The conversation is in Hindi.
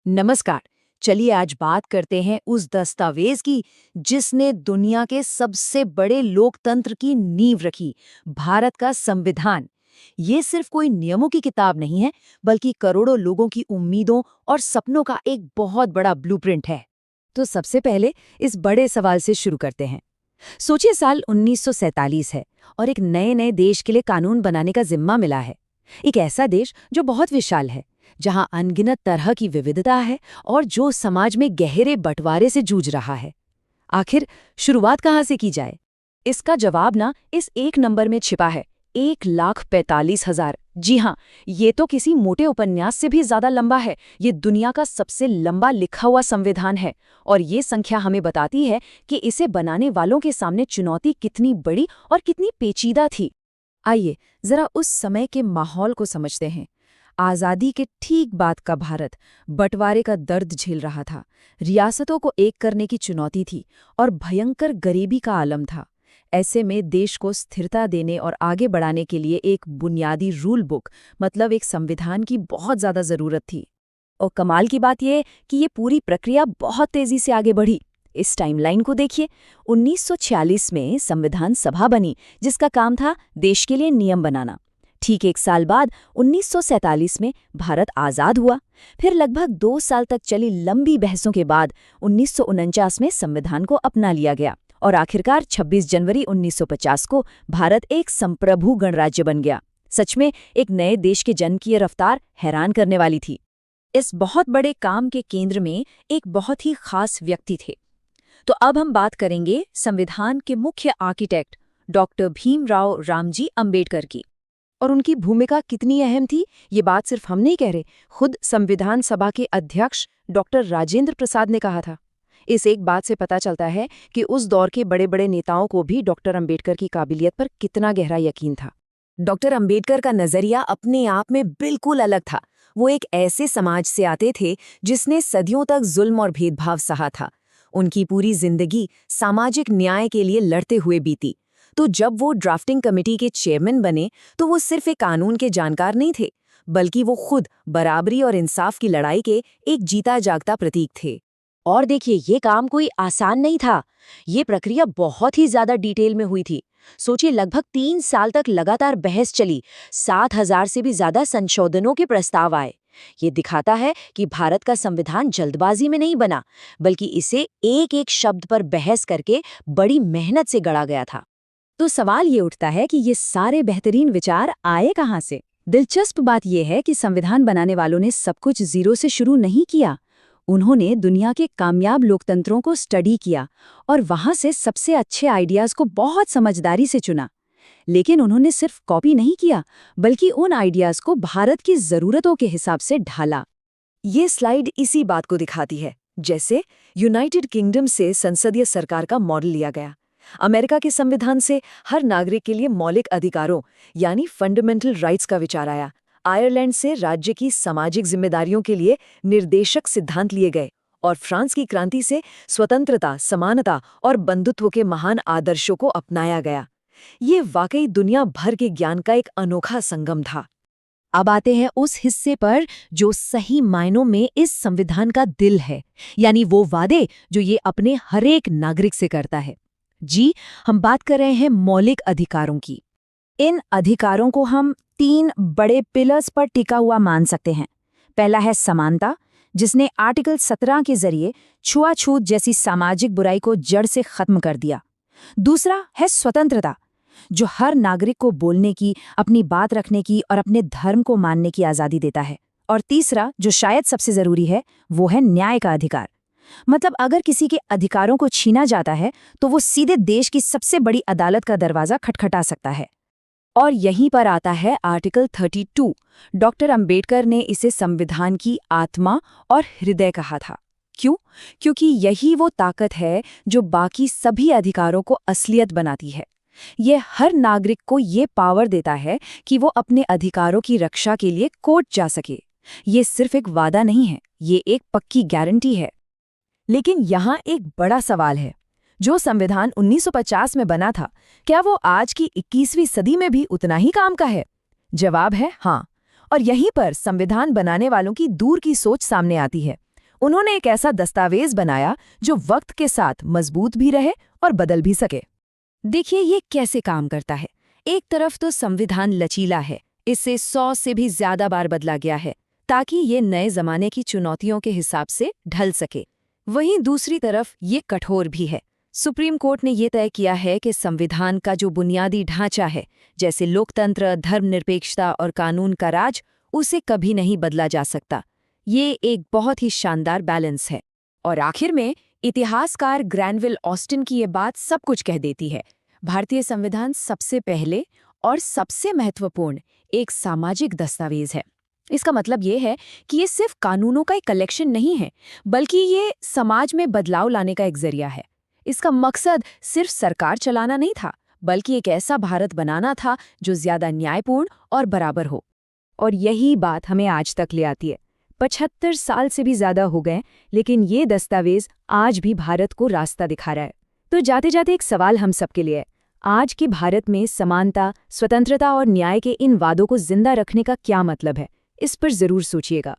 नमस्कार। चलिए आज बात करते हैं उस दस्तावेज की जिसने दुनिया के सबसे बड़े लोकतंत्र की नींव रखी, भारत का संविधान। ये सिर्फ कोई नियमों की किताब नहीं है, बल्कि करोड़ों लोगों की उम्मीदों और सपनों का एक बहुत बड़ा ब्लूप्रिंट है। तो सबसे पहले इस बड़े सवाल से शुरू करते हैं। सोचिए साल 1947 है और एक नए नए देश के लिए कानून बनाने का जिम्मा मिला है। एक ऐसा देश जो बहुत विशाल है, जहां अनगिनत तरह की विविधता है और जो समाज में गहरे बंटवारे से जूझ रहा है। आखिर शुरुआत कहाँ से की जाए? इसका जवाब ना इस एक नंबर में छिपा है, 1,45,000। जी हाँ, ये तो किसी मोटे उपन्यास से भी ज्यादा लंबा है। ये दुनिया का सबसे लंबा लिखा हुआ संविधान है और ये संख्या हमें बताती है कि इसे बनाने वालों के सामने चुनौती कितनी बड़ी और कितनी पेचीदा थी। आइए जरा उस समय के माहौल को समझते हैं। आज़ादी के ठीक बाद का भारत बंटवारे का दर्द झेल रहा था। रियासतों को एक करने की चुनौती थी और भयंकर गरीबी का आलम था। ऐसे में देश को स्थिरता देने और आगे बढ़ाने के लिए एक बुनियादी रूल बुक, मतलब एक संविधान की बहुत ज़्यादा ज़रूरत थी। और कमाल की बात यह कि ये पूरी प्रक्रिया बहुत तेज़ी से आगे बढ़ी। इस टाइमलाइन को देखिए। 1946 में संविधान सभा बनी, जिसका काम था देश के लिए नियम बनाना। ठीक एक साल बाद 1947 में भारत आज़ाद हुआ। फिर लगभग 2 साल तक चली लंबी बहसों के बाद 1949 में संविधान को अपना लिया गया और आखिरकार 26 जनवरी 1950 को भारत एक संप्रभु गणराज्य बन गया। सच में एक नए देश के जन्म की ये रफ्तार हैरान करने वाली थी। इस बहुत बड़े काम के केंद्र में एक बहुत ही खास व्यक्ति थे। तो अब हम बात करेंगे संविधान के मुख्य आर्किटेक्ट डॉक्टर भीमराव रामजी अंबेडकर की। और उनकी भूमिका कितनी अहम थी, ये बात सिर्फ हम नहीं कह रहे, खुद संविधान सभा के अध्यक्ष डॉक्टर राजेंद्र प्रसाद ने कहा था। इस एक बात से पता चलता है कि उस दौर के बड़े बड़े नेताओं को भी डॉक्टर अंबेडकर की काबिलियत पर कितना गहरा यकीन था। डॉक्टर अंबेडकर का नजरिया अपने आप में बिल्कुल अलग था। वो एक ऐसे समाज से आते थे जिसने सदियों तक जुल्म और भेदभाव सहा था। उनकी पूरी जिंदगी सामाजिक न्याय के लिए लड़ते हुए बीती। तो जब वो ड्राफ्टिंग कमेटी के चेयरमैन बने, तो वो सिर्फ एक कानून के जानकार नहीं थे, बल्कि वो खुद बराबरी और इंसाफ की लड़ाई के एक जीता जागता प्रतीक थे। और देखिए, ये काम कोई आसान नहीं था। ये प्रक्रिया बहुत ही ज्यादा डिटेल में हुई थी। सोचिए, लगभग 3 साल तक लगातार बहस चली। 7,000 से भी ज्यादा संशोधनों के प्रस्ताव आए। ये दिखाता है कि भारत का संविधान जल्दबाजी में नहीं बना, बल्कि इसे एक एक शब्द पर बहस करके बड़ी मेहनत से गढ़ा गया था। तो सवाल ये उठता है कि ये सारे बेहतरीन विचार आए कहाँ से? दिलचस्प बात यह है कि संविधान बनाने वालों ने सब कुछ जीरो से शुरू नहीं किया। उन्होंने दुनिया के कामयाब लोकतंत्रों को स्टडी किया और वहां से सबसे अच्छे आइडियाज को बहुत समझदारी से चुना। लेकिन उन्होंने सिर्फ कॉपी नहीं किया, बल्कि उन आइडियाज को भारत की जरूरतों के हिसाब से ढाला। ये स्लाइड इसी बात को दिखाती है। जैसे यूनाइटेड किंगडम से संसदीय सरकार का मॉडल लिया गया, अमेरिका के संविधान से हर नागरिक के लिए मौलिक अधिकारों यानी फंडामेंटल राइट्स का विचार आया, आयरलैंड से राज्य की सामाजिक जिम्मेदारियों के लिए निर्देशक सिद्धांत लिए गए और फ्रांस की क्रांति से स्वतंत्रता, समानता और बंधुत्व के महान आदर्शों को अपनाया गया। ये वाकई दुनिया भर के ज्ञान का एक अनोखा संगम था। अब आते हैं उस हिस्से पर जो सही मायनों में इस संविधान का दिल है, यानी वो वादे जो ये अपने हरेक नागरिक से करता है। जी, हम बात कर रहे हैं मौलिक अधिकारों की। इन अधिकारों को हम 3 बड़े पिलर्स पर टिका हुआ मान सकते हैं। पहला है समानता, जिसने आर्टिकल 17 के जरिए छुआछूत जैसी सामाजिक बुराई को जड़ से खत्म कर दिया। दूसरा है स्वतंत्रता, जो हर नागरिक को बोलने की, अपनी बात रखने की और अपने धर्म को मानने की आज़ादी देता है। और तीसरा, जो शायद सबसे जरूरी है, वो है न्याय का अधिकार। मतलब अगर किसी के अधिकारों को छीना जाता है, तो वो सीधे देश की सबसे बड़ी अदालत का दरवाजा खटखटा सकता है। और यहीं पर आता है आर्टिकल 32। डॉक्टर अंबेडकर ने इसे संविधान की आत्मा और हृदय कहा था। क्यों? क्योंकि यही वो ताकत है जो बाकी सभी अधिकारों को असलियत बनाती है। ये हर नागरिक को ये पावर देता है कि वो अपने अधिकारों की रक्षा के लिए कोर्ट जा सके। ये सिर्फ एक वादा नहीं है, ये एक पक्की गारंटी है। लेकिन यहाँ एक बड़ा सवाल है, जो संविधान 1950 में बना था, क्या वो आज की 21वीं सदी में भी उतना ही काम का है? जवाब है हाँ। और यहीं पर संविधान बनाने वालों की दूर की सोच सामने आती है। उन्होंने एक ऐसा दस्तावेज बनाया जो वक्त के साथ मजबूत भी रहे और बदल भी सके। देखिए ये कैसे काम करता है। एक तरफ तो संविधान लचीला है, इससे 100 से भी ज्यादा बार बदला गया है ताकि ये नए जमाने की चुनौतियों के हिसाब से ढल सके। वहीं दूसरी तरफ ये कठोर भी है। सुप्रीम कोर्ट ने ये तय किया है कि संविधान का जो बुनियादी ढांचा है, जैसे लोकतंत्र, धर्मनिरपेक्षता और कानून का राज, उसे कभी नहीं बदला जा सकता। ये एक बहुत ही शानदार बैलेंस है। और आखिर में इतिहासकार ग्रैनविल ऑस्टिन की ये बात सब कुछ कह देती है। भारतीय संविधान सबसे पहले और सबसे महत्वपूर्ण एक सामाजिक दस्तावेज है। इसका मतलब ये है कि ये सिर्फ कानूनों का एक कलेक्शन नहीं है, बल्कि ये समाज में बदलाव लाने का एक जरिया है। इसका मकसद सिर्फ सरकार चलाना नहीं था, बल्कि एक ऐसा भारत बनाना था जो ज्यादा न्यायपूर्ण और बराबर हो। और यही बात हमें आज तक ले आती है। 75 साल से भी ज्यादा हो गए, लेकिन ये दस्तावेज आज भी भारत को रास्ता दिखा रहा है। तो जाते जाते एक सवाल हम सबके लिए है, आज के भारत में समानता, स्वतंत्रता और न्याय के इन वादों को जिंदा रखने का क्या मतलब है? इस पर जरूर सोचिएगा।